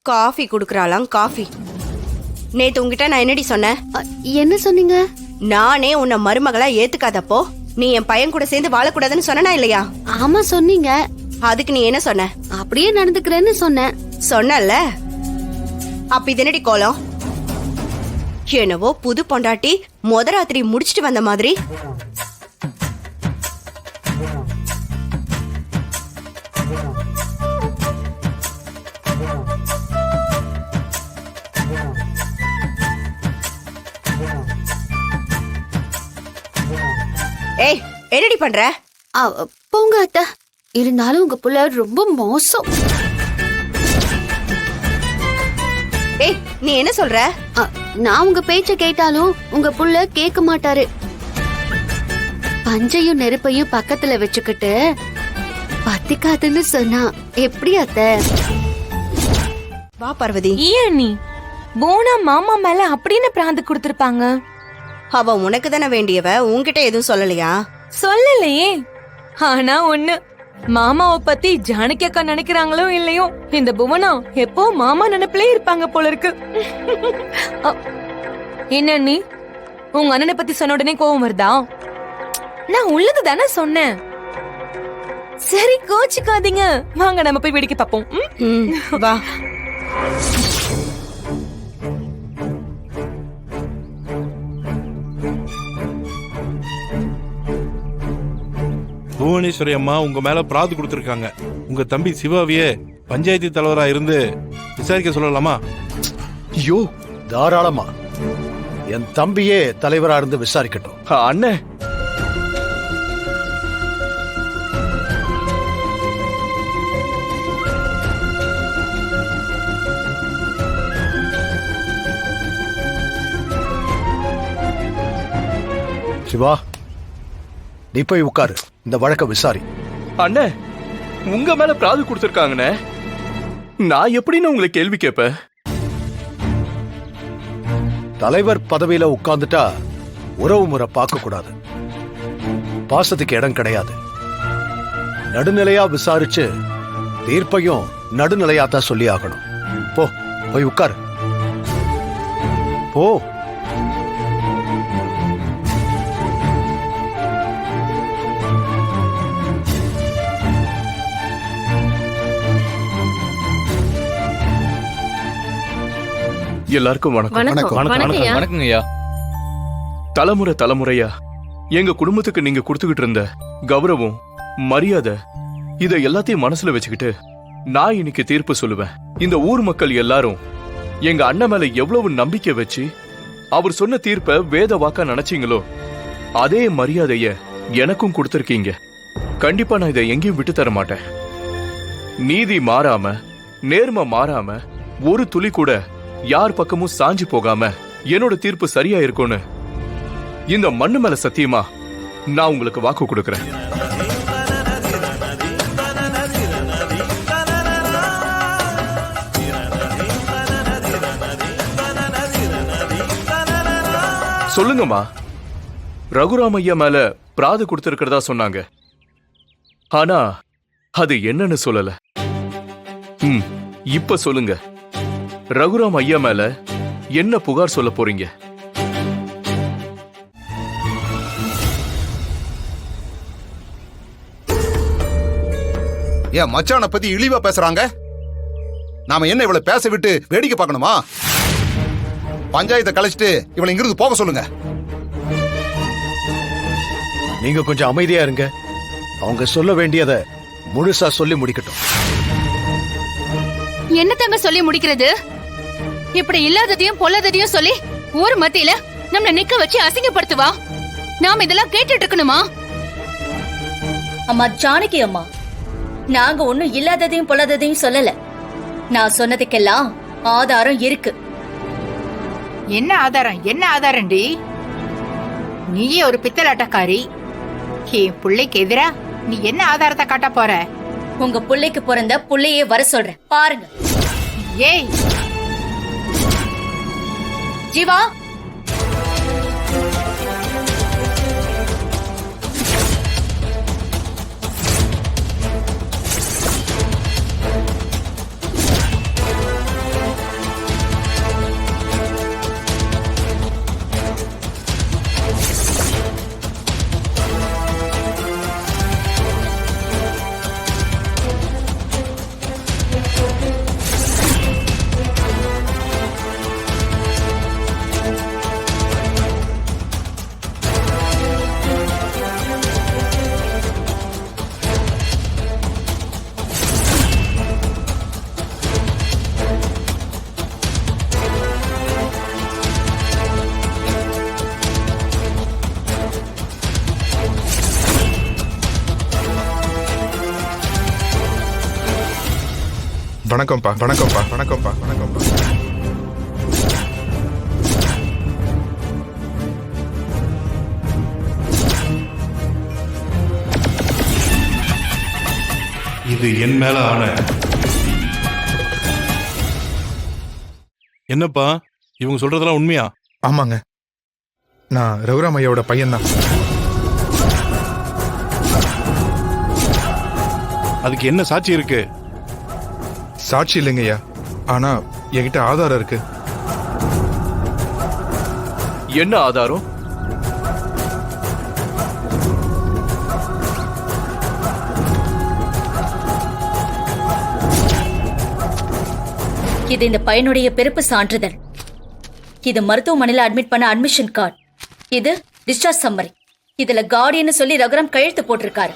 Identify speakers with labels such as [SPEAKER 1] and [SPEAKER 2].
[SPEAKER 1] Coffee குடுக்கறாளாம் coffee. நேத்து உங்ககிட்ட நான் என்னடி சொன்னேன்?
[SPEAKER 2] என்ன சொன்னீங்க?
[SPEAKER 1] நானே உன்னை மருமகளா ஏத்துக்காதப்போ நீ என் பையன் கூட சேர்ந்து வாழக்கூடாதுன்னு சொன்னா இல்லையா?
[SPEAKER 2] ஆமா சொன்னீங்க.
[SPEAKER 1] அதுக்கு நீ என்ன சொன்ன?
[SPEAKER 2] அப்படியே நடந்துக்கிறேன்னு சொன்னேன்.
[SPEAKER 1] சொன்னல. அப்ப இது என்னடி கோலம்? என்னவோ புது பொண்டாட்டி ராத்திரி முடிச்சிட்டு வந்த மாதிரி. ஏய், என்னடி பண்ற?
[SPEAKER 2] போங்க அத்தை. இருந்தாலும் உங்க புள்ள ரொம்ப மோசம்.
[SPEAKER 1] ஏய், நீ என்ன சொல்ற?
[SPEAKER 2] நான் உங்க பேச்ச கேட்டாலும் உங்க புள்ள கேட்க மாட்டாரு. பஞ்சையும் நெருப்பையும் பக்கத்துல வச்சுக்கிட்டு பத்திக்காதுன்னு சொன்னா எப்படி அத்தை?
[SPEAKER 1] வா பார்வதி.
[SPEAKER 3] ஏன் நீ போனா மாமா மேல அப்படின்னு பிராந்து கொடுத்திருப்பாங்க?
[SPEAKER 1] அவ உனக்கு தானே வேண்டியவ, உன்கிட்ட எதுவும் சொல்லலையா?
[SPEAKER 3] சொல்லலையே. ஆனா ஒண்ணு, மாமாவை பத்தி ஜானகி அக்கா நினைக்கிறாங்களோ இல்லையோ, இந்த புவனா எப்போ மாமா நினைப்பிலே இருப்பாங்க போல இருக்கு. என்ன நீ உங்க அண்ணனை பத்தி சொன்ன உடனே கோவம் வருதா? நான் உள்ளது தானே சொன்னேன். சரி கோச்சுக்காதீங்க, வாங்க நம்ம போய் வேடிக்கை பார்ப்போம்.
[SPEAKER 1] வா.
[SPEAKER 4] புவனேஸ்வரி அம்மா உங்க மேல பிராது கொடுத்திருக்காங்க. உங்க தம்பி சிவாவியே பஞ்சாயத்து தலைவரா இருந்து விசாரிக்க சொல்லலாமா?
[SPEAKER 5] ஐயோ, தாராளமா. என் தம்பியே தலைவரா இருந்து விசாரிக்கட்டும்.
[SPEAKER 6] அண்ணே,
[SPEAKER 5] சிவா, நீ போய் உட்காரு, இந்த வழக்க விசாரி.
[SPEAKER 6] அண்ணே, உங்க மேல பிராது கொடுத்திருக்காங்கண்ணே. நான் எப்படின்னு உங்களை கேள்வி கேட்பேன்?
[SPEAKER 5] தலைவர் பதவியில உட்கார்ந்துட்டா உறவு முறை பார்க்க கூடாது. பாசத்துக்கு இடம் கிடையாது. நடுநிலையா விசாரிச்சு தீர்ப்பையும் நடுநிலையாத்தான் சொல்லி ஆகணும். போ, போய் உட்காரு. போ.
[SPEAKER 6] எல்லாருக்கும் வணக்கம்.
[SPEAKER 7] வணக்கம் ஐயா.
[SPEAKER 6] தலைமுறை தலைமுறையா எங்க குடும்பத்துக்கு நீங்க கொடுத்துக்கிட்டு இருந்த கௌரவம், மரியாதை, இத எல்லாத்தையும் மனசுல வச்சுக்கிட்டு நான் இன்னைக்கு தீர்ப்பு சொல்லுவேன். இந்த ஊர் மக்கள் எல்லாரும் எங்க அண்ணன் மேல எவ்வளவு நம்பிக்கை வச்சு அவர் சொன்ன தீர்ப்பை வேத வாக்கா நினைச்சீங்களோ, அதே மரியாதைய எனக்கும் கொடுத்திருக்கீங்க. கண்டிப்பா நான் இதை எங்கேயும் விட்டு தர மாட்டேன். நீதி மாறாம, நேர்மை மாறாம, ஒரு துளி கூட யார் பக்கமும் சாஞ்சி போகாம என்னோட தீர்ப்பு சரியா இருக்கும்னு இந்த மண்ணு மேல சத்தியமா நான் உங்களுக்கு வாக்கு கொடுக்கிறேன். சொல்லுங்கம்மா, ரகுராமையா மேல பிராது கொடுத்திருக்கிறதா சொன்னாங்க. ஆனா அது என்னன்னு சொல்லல. இப்ப சொல்லுங்க, ரகுராம் ஐயா மேல என்ன புகார் சொல்ல போறீங்க?
[SPEAKER 8] ஏன் மச்சான பத்தி இழிவா பேசுறாங்க? நாம என்ன இவளை பேச விட்டு வேடிக்கை பார்க்கணுமா? பஞ்சாயத்தை கழிச்சிட்டு இவளை இங்கிருந்து போக சொல்லுங்க.
[SPEAKER 5] நீங்க கொஞ்சம் அமைதியா இருங்க. அவங்க சொல்ல வேண்டியதை முழுசா சொல்லி முடிக்கட்டும்.
[SPEAKER 9] என்ன தங்க சொல்லி முடிக்கிறது? இப்படி இல்லாததையும் பொல்லாததையும் சொல்லி ஊர் மத்தியில நம்மள நிக்க வச்சு அசிங்கப்படுத்துவா. நாம இதெல்லாம் கேட்டுட்டு இருக்கணுமா?
[SPEAKER 10] அம்மா ஜானகி அம்மா, நாங்க ஒண்ணும் இல்லாததையும் பொல்லாததையும் சொல்லல. நான் சொன்னதுக்கெல்லாம் ஆதாரம் இருக்கு.
[SPEAKER 11] என்ன ஆதாரம்? என்ன ஆதாரம்டி? நீயே ஒரு பித்தலாட்டக்காரி. என் பிள்ளைக்கு எதிரா நீ என்ன ஆதாரத்தை காட்ட போற?
[SPEAKER 10] உங்க பிள்ளைக்கு பிறந்த புள்ளையே வர சொல்றேன், பாருங்க.
[SPEAKER 11] ஏய்
[SPEAKER 10] ஜீவா,
[SPEAKER 7] வணக்கம்ப்பா வணக்கம்ப்பா வணக்கம்ப்பா வணக்கம்ப்பா.
[SPEAKER 4] இது என் மேல ஆன. என்னப்பா இவங்க சொல்றதெல்லாம் உண்மையா?
[SPEAKER 7] ஆமாங்க, நான் ரகுராம் ஐயாவோட பையன்தான்.
[SPEAKER 4] அதுக்கு என்ன சாட்சி இருக்கு?
[SPEAKER 7] சாட்சி இல்லைங்க ஐயா, ஆனா என்கிட்ட ஆதாரம் இருக்கு.
[SPEAKER 6] என்ன ஆதாரம்?
[SPEAKER 10] இது இந்த பையனுடைய பிறப்பு சான்றிதழ். இது மருத்துவமனையில அட்மிட் பண்ண அட்மிஷன் கார்டு. இது டிஸ்சார்ஜ் சம்மரி. இதுல கார்டியன்னு சொல்லி ரகுராம் கையெழுத்து போட்டிருக்காரு.